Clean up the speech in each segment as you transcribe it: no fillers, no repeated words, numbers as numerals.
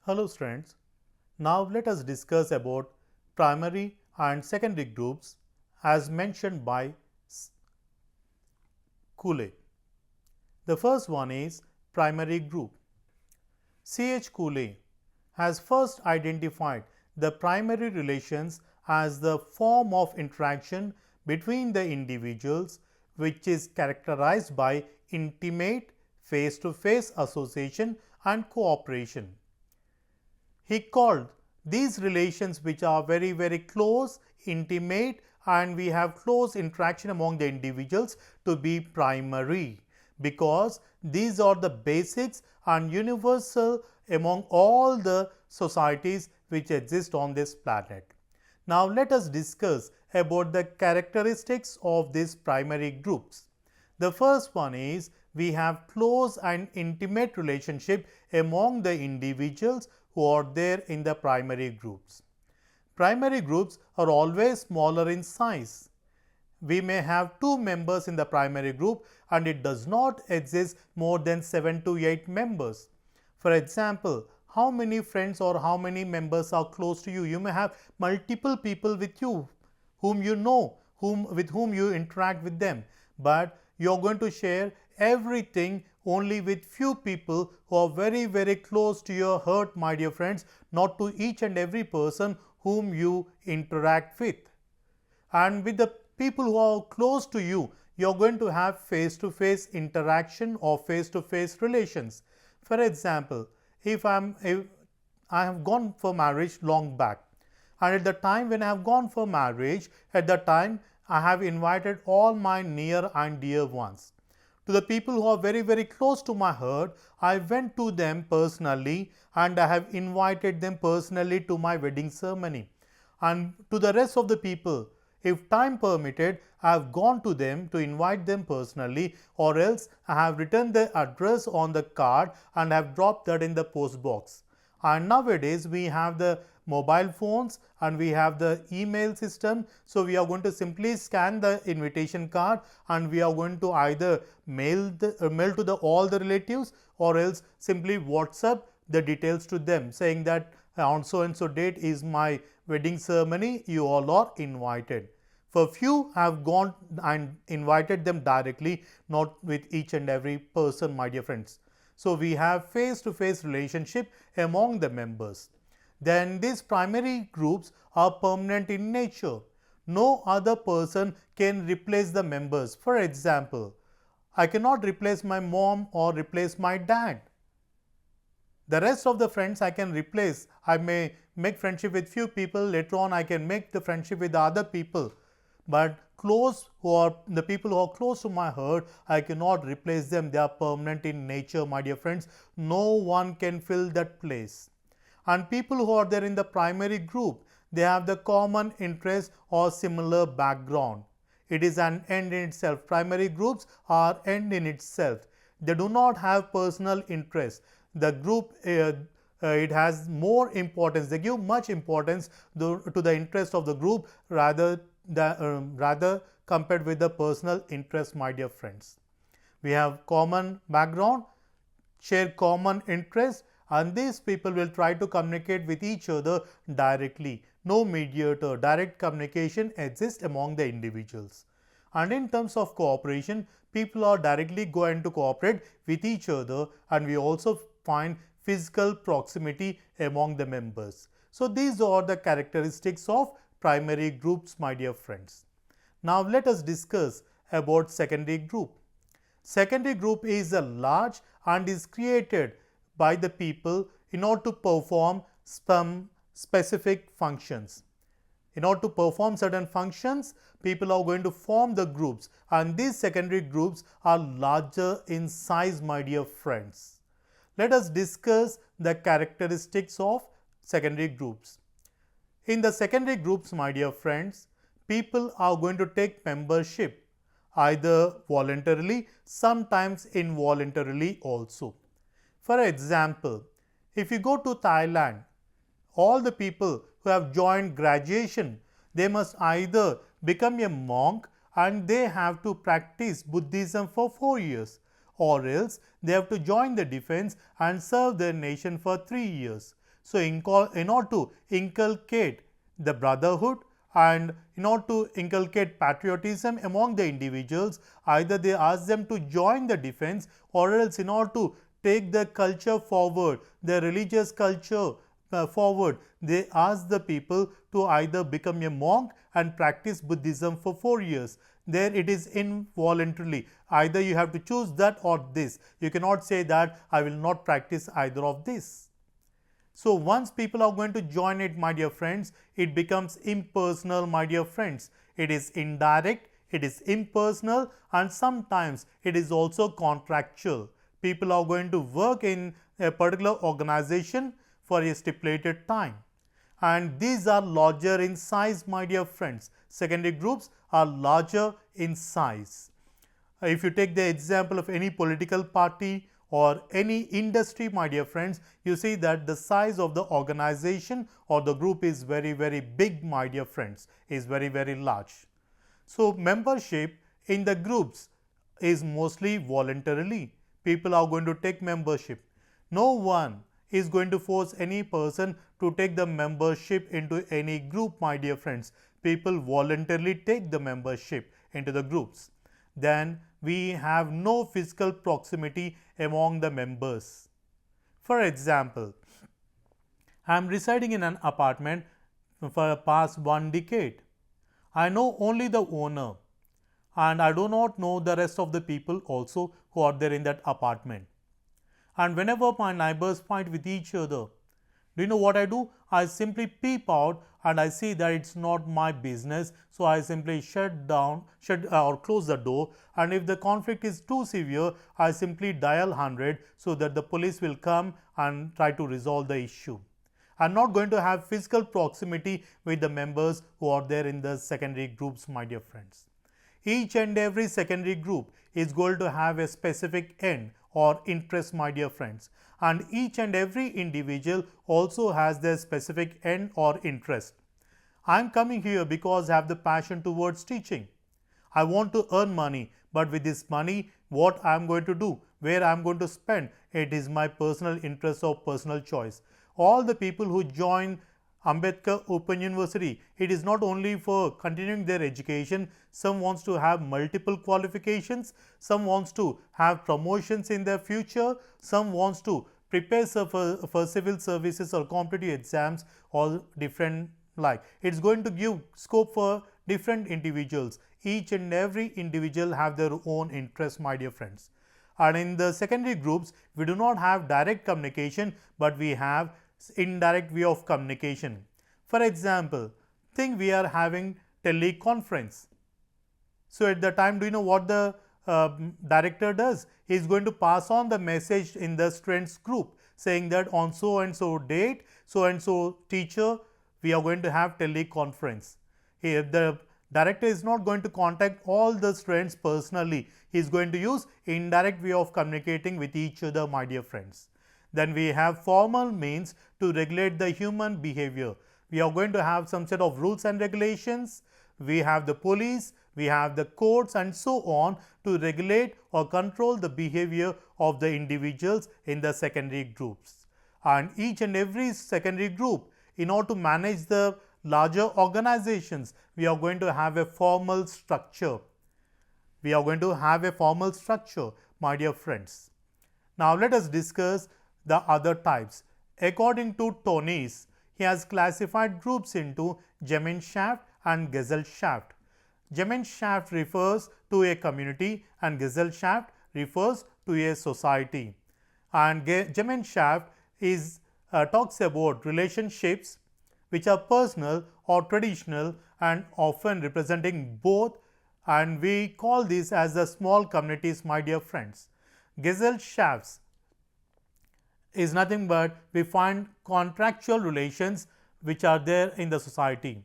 Hello students, now let us discuss about primary and secondary groups as mentioned by Cooley. The first one is primary group. C.H. Cooley has first identified the primary relations as the form of interaction between the individuals which is characterized by intimate face-to-face association and cooperation. He called these relations which are very close, intimate and we have close interaction among the individuals to be primary, because these are the basics and universal among all the societies which exist on this planet. Now let us discuss about the characteristics of these primary groups. The first one is we have close and intimate relationship among the individuals who are there in the primary groups. Primary groups are always smaller in size. We may have 2 members in the primary group and it does not exist more than 7 to 8 members. For example, how many friends or how many members are close to you? You may have multiple people with you whom you know, with whom you interact with them, but you are going to share everything only with few people who are very close to your heart, my dear friends, not to each and every person whom you interact with. And with the people who are close to you, you are going to have face-to-face interaction or face-to-face relations. For example, if I have gone for marriage long back, and at the time when I have gone for marriage, at the time I have invited all my near and dear ones. To the people who are very close to my heart, I went to them personally and I have invited them personally to my wedding ceremony. And to the rest of the people, if time permitted, I have gone to them to invite them personally, or else I have written the address on the card and have dropped that in the post box. And nowadays we have the mobile phones and we have the email system. So we are going to simply scan the invitation card and we are going to either mail to all the relatives, or else simply WhatsApp the details to them saying that on so and so date is my wedding ceremony, you all are invited. For few have gone and invited them directly, not with each and every person, my dear friends. So we have face-to-face relationship among the members. Then these primary groups are permanent in nature. No other person can replace the members. For example, I cannot replace my mom or replace my dad. The rest of the friends I can replace. I may make friendship with few people, later on I can make the friendship with the other people. But the people who are close to my heart, I cannot replace them. They are permanent in nature, my dear friends. No one can fill that place. And people who are there in the primary group, they have the common interest or similar background. It is an end in itself. Primary groups are end in itself. They do not have personal interest. The group it has more importance. They give much importance to the interest of the group rather compared with the personal interest, my dear friends. We have common background, share common interest, and these people will try to communicate with each other directly. No mediator, direct communication exists among the individuals. And in terms of cooperation, people are directly going to cooperate with each other, and we also find physical proximity among the members. So these are the characteristics of primary groups, my dear friends. Now let us discuss about secondary group. Secondary group is a large and is created by the people in order to perform some specific functions. In order to perform certain functions, people are going to form the groups, and these secondary groups are larger in size, my dear friends. Let us discuss the characteristics of secondary groups. In the secondary groups, my dear friends, people are going to take membership either voluntarily, sometimes involuntarily also. For example, if you go to Thailand, all the people who have joined graduation, they must either become a monk and they have to practice Buddhism for 4 years, or else they have to join the defense and serve their nation for 3 years. So, in order to inculcate the brotherhood and in order to inculcate patriotism among the individuals, either they ask them to join the defense, or else in order to take the culture forward, the religious culture forward, they ask the people to either become a monk and practice Buddhism for 4 years. There it is involuntarily. Either you have to choose that or this. You cannot say that I will not practice either of this. So, once people are going to join it, my dear friends, it becomes impersonal, my dear friends. It is indirect, it is impersonal, and sometimes it is also contractual. People are going to work in a particular organization for a stipulated time, and these are larger in size, my dear friends. Secondary groups are larger in size. If you take the example of any political party or any industry, my dear friends, you see that the size of the organization or the group is very, very big, my dear friends, is very, very large. So, membership in the groups is mostly voluntarily. People are going to take membership. No one is going to force any person to take the membership into any group, my dear friends. People voluntarily take the membership into the groups. Then we have no physical proximity among the members. For example, I am residing in an apartment for the past 1 decade. I know only the owner, and I do not know the rest of the people also who are there in that apartment. And whenever my neighbors fight with each other, do you know what I do? I simply peep out and I see that it's not my business. So I simply shut or close the door. And if the conflict is too severe, I simply dial 100 so that the police will come and try to resolve the issue. I'm not going to have physical proximity with the members who are there in the secondary groups, my dear friends. Each and every secondary group is going to have a specific end or interest, my dear friends, and each and every individual also has their specific end or interest. I am coming here because I have the passion towards teaching. I want to earn money, but with this money, what I am going to do, where I am going to spend, it is my personal interest or personal choice. All the people who join Ambedkar Open University, it is not only for continuing their education. Some wants to have multiple qualifications, some wants to have promotions in their future, some wants to prepare for civil services or competitive exams or different like. It's going to give scope for different individuals. Each and every individual have their own interests, my dear friends. And in the secondary groups, we do not have direct communication, but we have indirect way of communication. For example, think we are having teleconference. So at the time, do you know what the director does? He is going to pass on the message in the students group saying that on so and so date, so and so teacher, we are going to have teleconference. Here the director is not going to contact all the students personally. He is going to use indirect way of communicating with each other, my dear friends. Then we have formal means to regulate the human behavior. We are going to have some set of rules and regulations. We have the police, we have the courts and so on to regulate or control the behavior of the individuals in the secondary groups. And each and every secondary group, in order to manage the larger organizations, we are going to have a formal structure. We are going to have a formal structure, my dear friends. Now let us discuss the other types. According to Tonis, he has classified groups into Gemeinschaft and Gesellschaft. Gemeinschaft refers to a community and Gesellschaft refers to a society. And Gemeinschaft is talks about relationships which are personal or traditional and often representing both, and we call this as the small communities, my dear friends. Gesellschafts is nothing but we find contractual relations which are there in the society.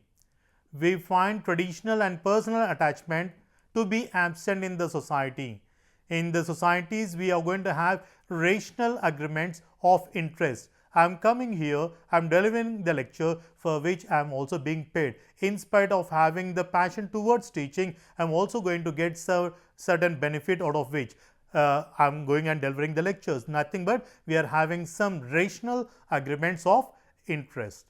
We find traditional and personal attachment to be absent in the society. In the societies, we are going to have rational agreements of interest. I am coming here, I am delivering the lecture for which I am also being paid. In spite of having the passion towards teaching, I am also going to get certain benefit out of which I am going and delivering the lectures. Nothing but we are having some rational agreements of interest.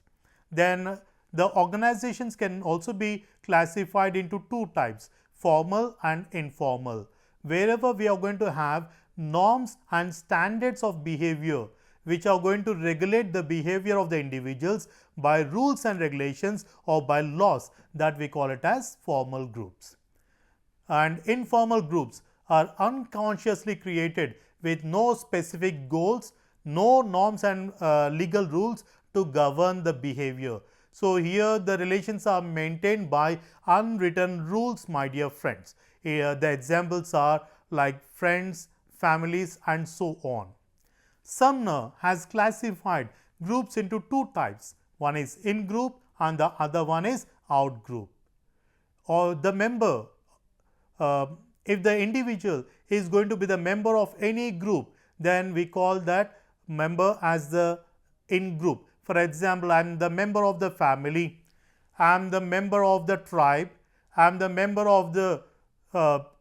Then the organizations can also be classified into two types, formal and informal. Wherever we are going to have norms and standards of behavior which are going to regulate the behavior of the individuals by rules and regulations or by laws, that we call it as formal groups. And informal groups are unconsciously created with no specific goals, no norms and legal rules to govern the behavior. So, here the relations are maintained by unwritten rules, my dear friends. Here the examples are like friends, families and so on. Sumner has classified groups into two types. One is in group and the other one is out group. Or the member, if the individual is going to be the member of any group, then we call that member as the in group. For example, I am the member of the family, I am the member of the tribe, I am the member of the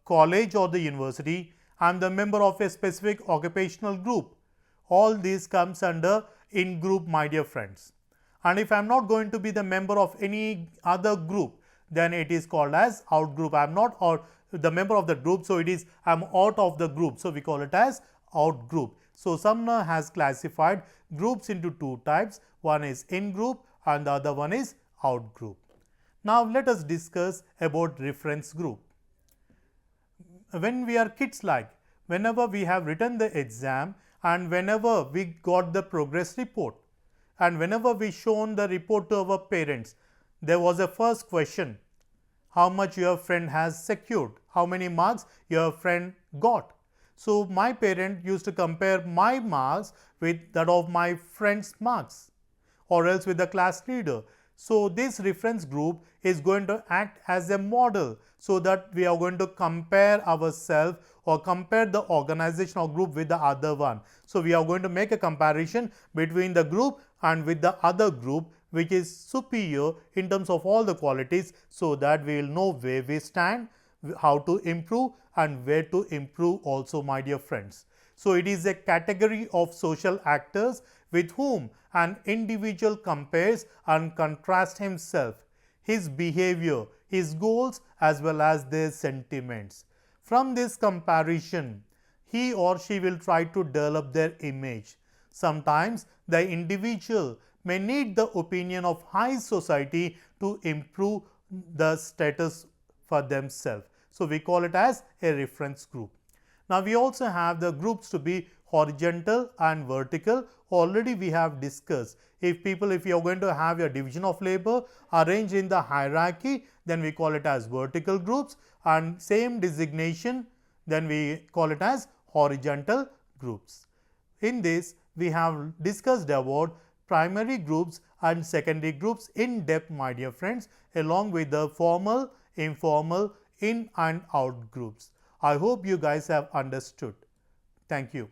college or the university, I am the member of a specific occupational group. All these comes under in group, my dear friends. And if I am not going to be the member of any other group, then it is called as out group. I am not or the member of the group, so it is I am out of the group, so we call it as out group. So, Sumner has classified groups into two types, one is in group and the other one is out group. Now, let us discuss about reference group. When we are kids, like whenever we have written the exam and whenever we got the progress report and whenever we shown the report to our parents, there was a first question, how much your friend has secured, how many marks your friend got. So, my parent used to compare my marks with that of my friend's marks or else with the class leader. So, this reference group is going to act as a model, so that we are going to compare ourselves or compare the organization or group with the other one. So, we are going to make a comparison between the group and with the other group which is superior in terms of all the qualities, so that we will know where we stand, how to improve and where to improve also, my dear friends. So, it is a category of social actors with whom an individual compares and contrasts himself, his behavior, his goals as well as their sentiments. From this comparison, he or she will try to develop their image. Sometimes the individual may need the opinion of high society to improve the status for themselves. So, we call it as a reference group. Now, we also have the groups to be horizontal and vertical. Already we have discussed, if you are going to have your division of labor arranged in the hierarchy, then we call it as vertical groups, and same designation, then we call it as horizontal groups. In this, we have discussed about primary groups and secondary groups in depth, my dear friends, along with the formal, informal, in and out groups. I hope you guys have understood. Thank you.